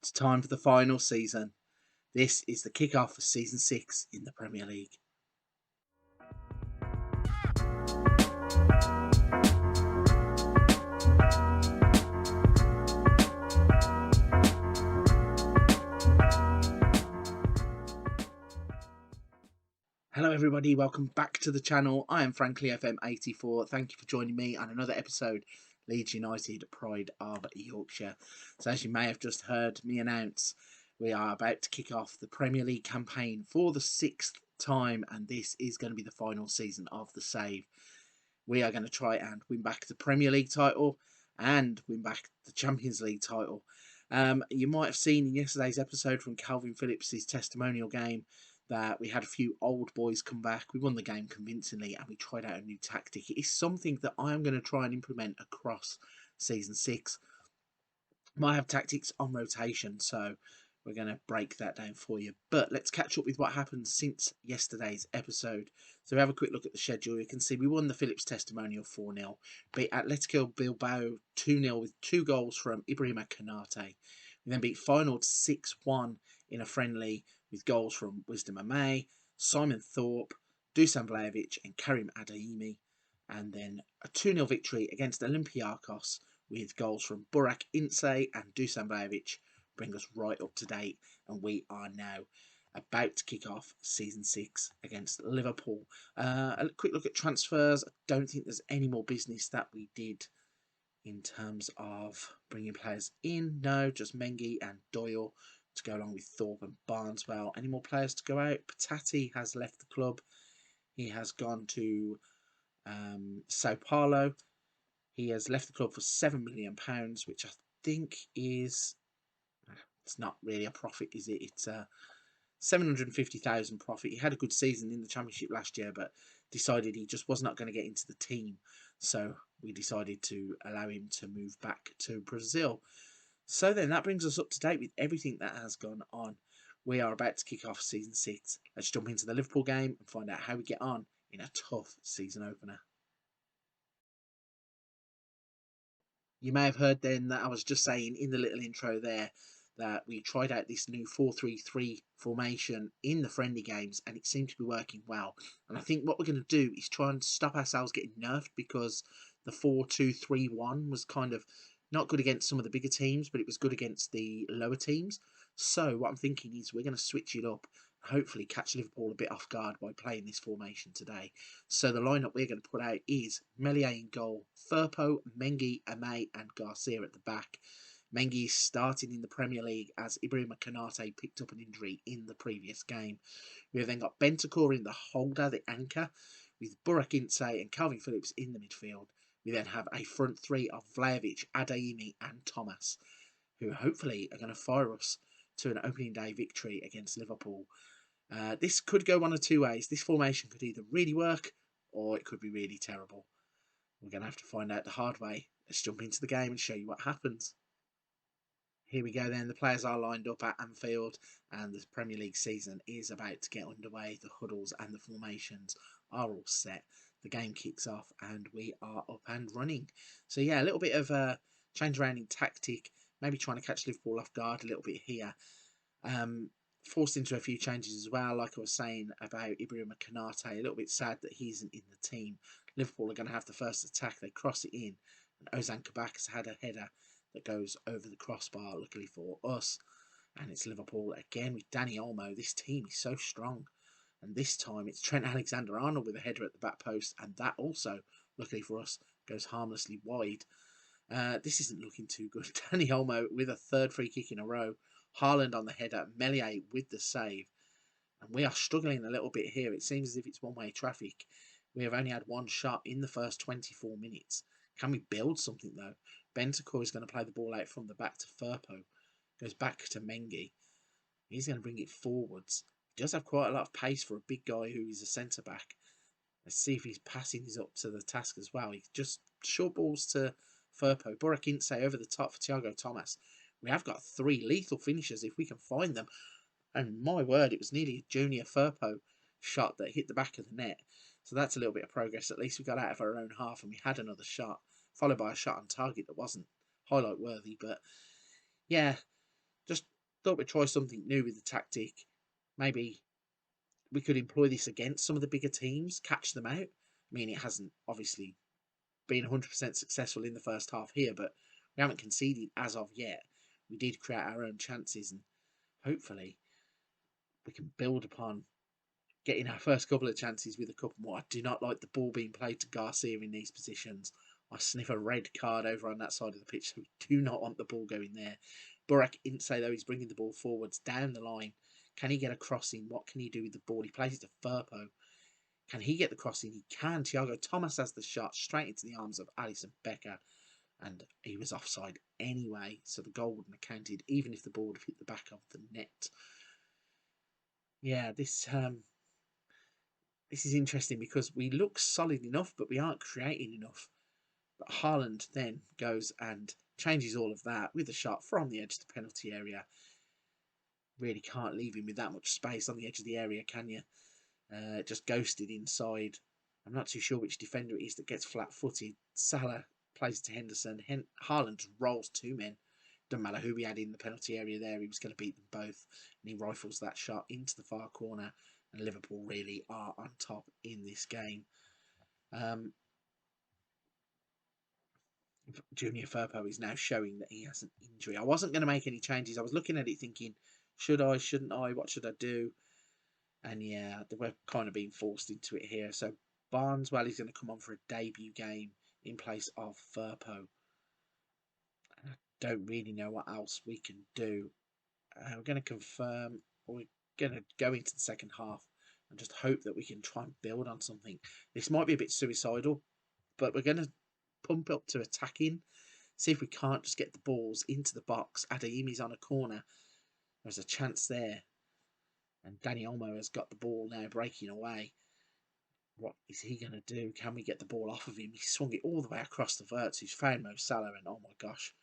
It's time for the final season. This is the kick-off for Season 6 in the Premier League. Hello everybody, welcome back to the channel. I am Lufc Fm22. Thank you for joining me on another episode, Leeds United, Pride of Yorkshire. So as you may have just heard me announce, we are about to kick off the Premier League campaign for the 6th time, and this is going to be the final season of the save. We are going to try and win back the Premier League title and win back the Champions League title. You might have seen in yesterday's episode from Calvin Phillips' testimonial game that we had a few old boys come back. We won the game convincingly and we tried out a new tactic. It is something that I'm going to try and implement across Season 6. Might have tactics on rotation, so we're going to break that down for you. But let's catch up with what happened since yesterday's episode. So we have a quick look at the schedule. You can see we won the Phillips testimonial 4-0. Beat Atletico Bilbao 2-0 with 2 goals from Ibrahima Konate. We then beat Feyenoord 6-1 in a friendly with goals from Wisdom Amay, Simon Thorpe, Dusan Vlahovic and Karim Adeyemi. And then a 2-0 victory against Olympiacos with goals from Burak Ince and Dusan Vlahovic bring us right up to date. And we are now about to kick off Season 6 against Liverpool. A quick look at transfers. I don't think there's any more business that we did in terms of bringing players in. No, just Mengi and Doyle to go along with Thorpe and Barneswell. Any more players to go out? Patati has left the club. He has gone to Sao Paulo. He has left the club for £7 million, which I think is... It's not really a profit, is it? It's a 750,000 profit. He had a good season in the Championship last year, but decided he just was not going to get into the team. So we decided to allow him to move back to Brazil. So then that brings us up to date with everything that has gone on. We are about to kick off Season 6. Let's jump into the Liverpool game and find out how we get on in a tough season opener. You may have heard then that I was just saying in the little intro there that we tried out this new 4-3-3 formation in the friendly games and it seemed to be working well. And I think what we're going to do is try and stop ourselves getting nerfed, because the 4-2-3-1 was kind of not good against some of the bigger teams, but it was good against the lower teams. So what I'm thinking is we're going to switch it up, hopefully catch Liverpool a bit off guard by playing this formation today. So the lineup we're going to put out is Meslier in goal, Firpo, Mengi, Amay and Garcia at the back. Mengi is starting in the Premier League as Ibrahima Konate picked up an injury in the previous game. We have then got Bentancur in the holder, the anchor, with Burak Ince and Calvin Phillips in the midfield. We then have a front three of Vlahovic, Adeyemi and Thomas, who hopefully are going to fire us to an opening day victory against Liverpool. This could go one of two ways. This formation could either really work or it could be really terrible. We're going to have to find out the hard way. Let's jump into the game and show you what happens. Here we go then. The players are lined up at Anfield and the Premier League season is about to get underway. The huddles and the formations are all set. The game kicks off and we are up and running. So yeah, a little bit of a change around in tactic. Maybe trying to catch Liverpool off guard a little bit here. Forced into a few changes as well, like I was saying about Ibrahima Konate. A little bit sad that he isn't in the team. Liverpool are going to have the first attack. They cross it in and Ozan Kabak has had a header that goes over the crossbar, luckily for us. And it's Liverpool again with Dani Olmo. This team is so strong. And this time it's Trent Alexander-Arnold with a header at the back post. And that also, luckily for us, goes harmlessly wide. This isn't looking too good. Dani Olmo with a third free kick in a row. Haaland on the header. Meslier with the save. And we are struggling a little bit here. It seems as if it's one-way traffic. We have only had one shot in the first 24 minutes. Can we build something though? Bentancur is going to play the ball out from the back to Firpo. Goes back to Mengi. He's going to bring it forwards. He does have quite a lot of pace for a big guy who is a centre-back. Let's see if his passing is up to the task as well. He just short balls to Firpo. Burak Ince over the top for Thiago Thomas. We have got 3 lethal finishers if we can find them. And my word, it was nearly a junior Firpo shot that hit the back of the net. So that's a little bit of progress. At least we got out of our own half and we had another shot, followed by a shot on target that wasn't highlight worthy. But yeah, just thought we'd try something new with the tactic. Maybe we could employ this against some of the bigger teams, catch them out. I mean, it hasn't obviously been 100% successful in the first half here, but we haven't conceded as of yet. We did create our own chances, and hopefully we can build upon getting our first couple of chances with a couple more. I do not like the ball being played to Garcia in these positions. I sniff a red card over on that side of the pitch, so we do not want the ball going there. Burak Ince, though, he's bringing the ball forwards down the line. Can he get a crossing? What can he do with the ball? He plays it to Firpo. Can he get the crossing? He can. Thiago Thomas has the shot straight into the arms of Alisson Becker, and he was offside anyway, so the goal wouldn't have counted, even if the ball would have hit the back of the net. Yeah, this is interesting because we look solid enough, but we aren't creating enough. But Haaland then goes and changes all of that with a shot from the edge of the penalty area. Really can't leave him with that much space on the edge of the area, can you? Just ghosted inside. I'm not too sure which defender it is that gets flat-footed. Salah plays to Henderson. Haaland rolls two men. Doesn't matter who we had in the penalty area there. He was going to beat them both. And he rifles that shot into the far corner. And Liverpool really are on top in this game. Junior Firpo is now showing that he has an injury. I wasn't going to make any changes. I was looking at it thinking, should I, shouldn't I? What should I do? And yeah, we're kind of being forced into it here. So Barnes, well, he's going to come on for a debut game in place of Firpo. I don't really know what else we can do. We're going to confirm, or we're going to go into the second half and just hope that we can try and build on something. This might be a bit suicidal, but we're going to pump up to attacking. See if we can't just get the balls into the box. Adeyemi's on a corner. There's a chance there. And Danny Olmo has got the ball now breaking away. What is he going to do? Can we get the ball off of him? He swung it all the way across the verts. He's found Mo Salah, and oh my gosh.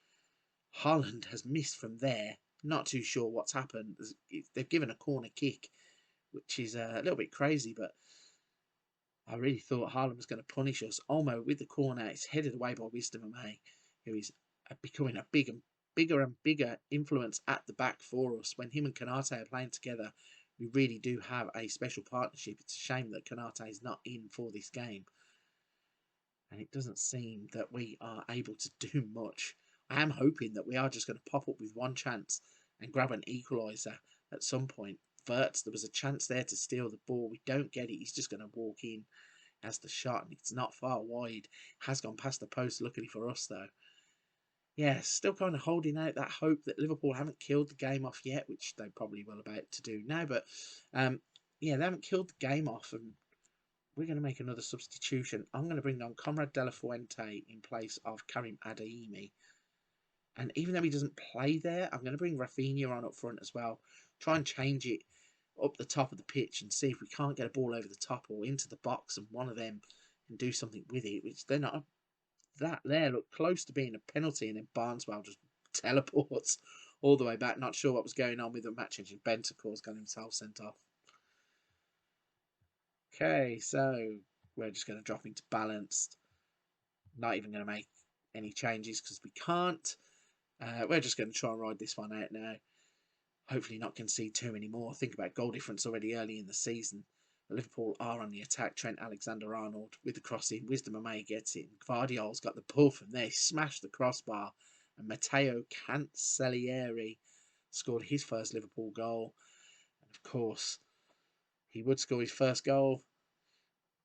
Haaland has missed from there. Not too sure what's happened. They've given a corner kick, which is a little bit crazy, but I really thought Haaland was going to punish us. Olmo with the corner. It's headed away by Wisdom May, who is becoming a bigger and bigger influence at the back for us. When him and Kanate are playing together, we really do have a special partnership. It's a shame that Kanate is not in for this game. And it doesn't seem that we are able to do much. I am hoping that we are just going to pop up with one chance and grab an equaliser at some point. Verts, there was a chance there to steal the ball. We don't get it. He's just going to walk in as the shot, and it's not far wide. Has gone past the post, luckily for us, though. Yeah, still kind of holding out that hope that Liverpool haven't killed the game off yet, which they probably will about to do now. But yeah, they haven't killed the game off, and we're going to make another substitution. I'm going to bring on Conrad De La Fuente in place of Karim Adeyemi. And even though he doesn't play there, I'm going to bring Rafinha on up front as well. Try and change it up the top of the pitch and see if we can't get a ball over the top or into the box and one of them can do something with it, which they're not. That there looked close to being a penalty, and then Barneswell just teleports all the way back. Not sure what was going on with the match engine. Bentancur's got himself sent off. Okay, so we're just going to drop into balanced. Not even going to make any changes because we can't. We're just going to try and ride this one out now. Hopefully not concede too many more. Think about goal difference already early in the season. Liverpool are on the attack. Trent Alexander-Arnold with the crossing. Wisdom Amay gets it. Gvardiol's got the pull from there. Smashed the crossbar. And Matteo Cancellieri scored his first Liverpool goal. And of course, he would score his first goal.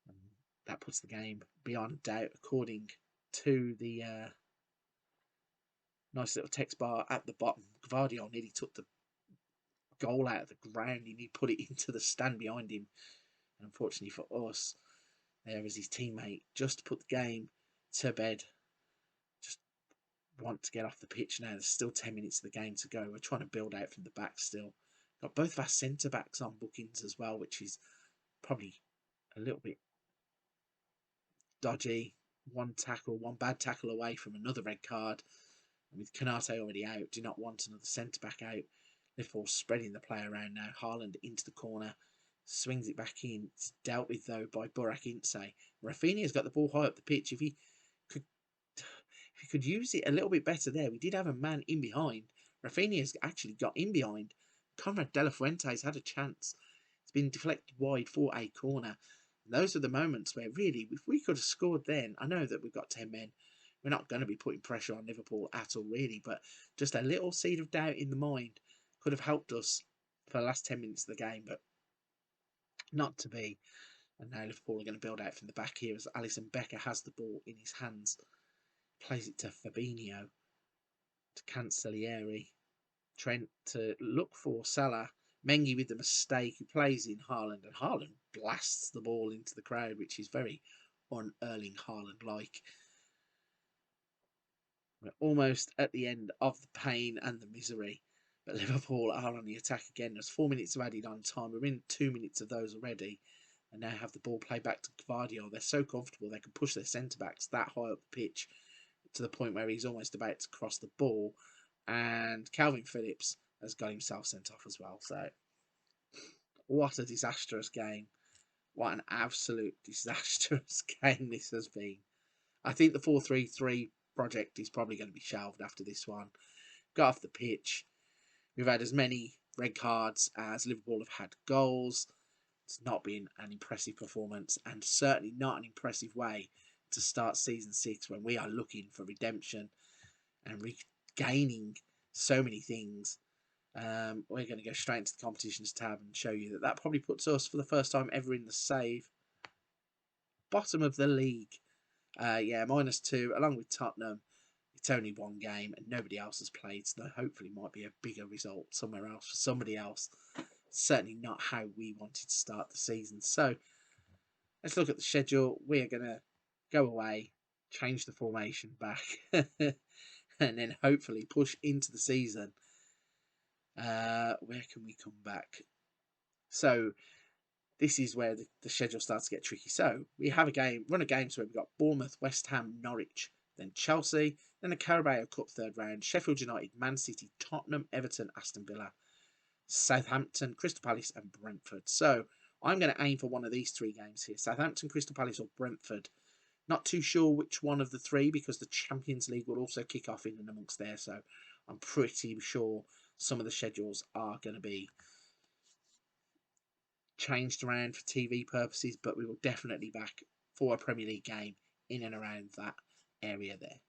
And that puts the game beyond doubt, according to the nice little text bar at the bottom. Gvardiol nearly took the goal out of the ground. He put it into the stand behind him. And unfortunately for us, there is his teammate just to put the game to bed. Just want to get off the pitch now. There's still 10 minutes of the game to go. We're trying to build out from the back still. Got both of our centre backs on bookings as well, which is probably a little bit dodgy. One bad tackle away from another red card. And with Kanate already out, do not want another centre back out. Liverpool spreading the play around now. Haaland into the corner. Swings it back in. It's dealt with though by Burak Ince. Rafinha's got the ball high up the pitch. If he could use it a little bit better there. We did have a man in behind. Rafinha's actually got in behind. Conrad De La Fuente's had a chance. It's been deflected wide for a corner. And those are the moments where really, if we could have scored then, I know that we've got 10 men. We're not going to be putting pressure on Liverpool at all, really, but just a little seed of doubt in the mind could have helped us for the last 10 minutes of the game, but not to be. And now Liverpool are going to build out from the back here as Alisson Becker has the ball in his hands. Plays it to Fabinho, to Cancellieri. Trent to look for Salah. Mengi with the mistake, who plays in Haaland, and Haaland blasts the ball into the crowd, which is very un-Erling Haaland-like. We're almost at the end of the pain and the misery, but Liverpool are on the attack again. There's 4 minutes of added on time. We're in 2 minutes of those already, and now have the ball played back to Gvardiol. They're so comfortable they can push their centre-backs that high up the pitch to the point where he's almost about to cross the ball, and Calvin Phillips has got himself sent off as well. So what a disastrous game. What an absolute disastrous game this has been. I think the 4-3-3 project is probably going to be shelved after this one. Got off the pitch. We've had as many red cards as Liverpool have had goals. It's not been an impressive performance, and certainly not an impressive way to start season 6 when we are looking for redemption and regaining so many things. We're going to go straight into the competitions tab and show you that probably puts us for the first time ever in the save bottom of the league. Yeah, -2 along with Tottenham. It's only one game and nobody else has played, so there hopefully might be a bigger result somewhere else for somebody else. Certainly not how we wanted to start the season. So let's look at the schedule. We are going to go away, change the formation back, and then hopefully push into the season. Where can we come back? So this is where the schedule starts to get tricky. So we have run of games where we've got Bournemouth, West Ham, Norwich, then Chelsea, then the Carabao Cup third round, Sheffield United, Man City, Tottenham, Everton, Aston Villa, Southampton, Crystal Palace and Brentford. So I'm going to aim for one of these 3 games here. Southampton, Crystal Palace or Brentford. Not too sure which one of the 3 because the Champions League will also kick off in and amongst there. So I'm pretty sure some of the schedules are going to be changed around for TV purposes, but we will definitely back for a Premier League game in and around that area there.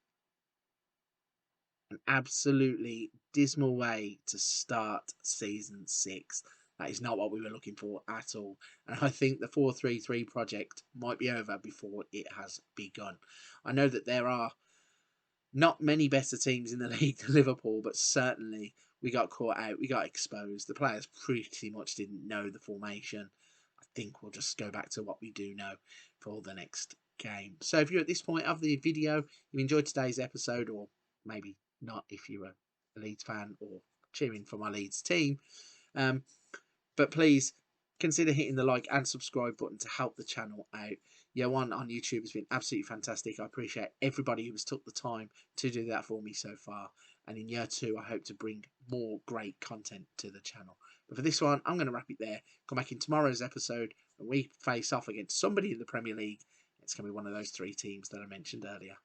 An absolutely dismal way to start season 6. That is not what we were looking for at all. And I think the 4-3-3 project might be over before it has begun. I know that there are not many better teams in the league than Liverpool, but certainly we got caught out. We got exposed. The players pretty much didn't know the formation. I think we'll just go back to what we do know for the next game. So if you're at this point of the video, you enjoyed today's episode, or maybe not if you're a Leeds fan or cheering for my Leeds team, but please consider hitting the like and subscribe button to help the channel out. Year 1 on YouTube has been absolutely fantastic. I appreciate everybody who has took the time to do that for me so far. And in year 2, I hope to bring more great content to the channel. But for this one, I'm going to wrap it there. Come back in tomorrow's episode when we face off against somebody in the Premier League. It's going to be one of those 3 teams that I mentioned earlier.